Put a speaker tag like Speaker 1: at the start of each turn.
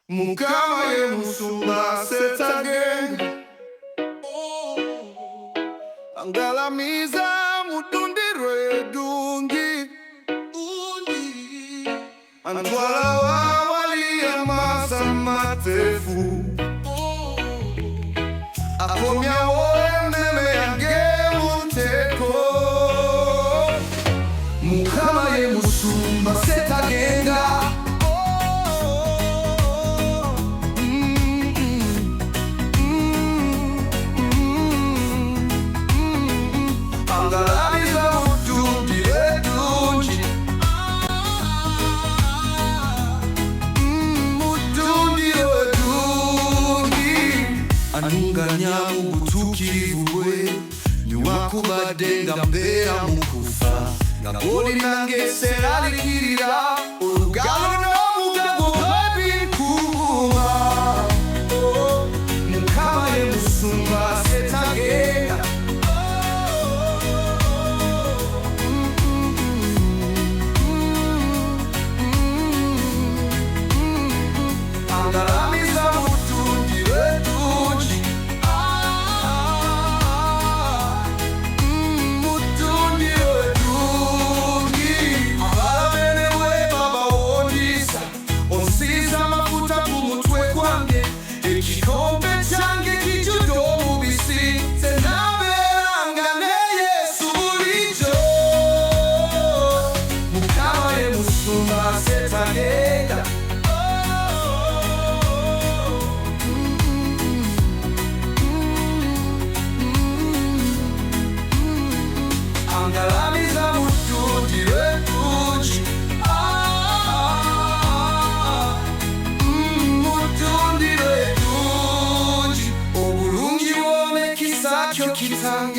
Speaker 1: Mukama ye musumba setagenga angalamiza mutundiro edungi antwala wawalia masamatefu akomya woneme yange muteko. Mukama ye musumba setagenga anunganya mubutukivu bwe niwakubadenga mbeera mukufa nga goli nange seralikirira olugalo n'omugago babinkuuma. Mukama ye musumba setagenga angalamiza mutundiro edungi ekikombe kyange kijjudde omubisi senabeeranga ne Yesu bulijjo. Mukama ye musumba setagenga angalamiza mutundiro edungi obulungi bw'omekisa kyo kitanga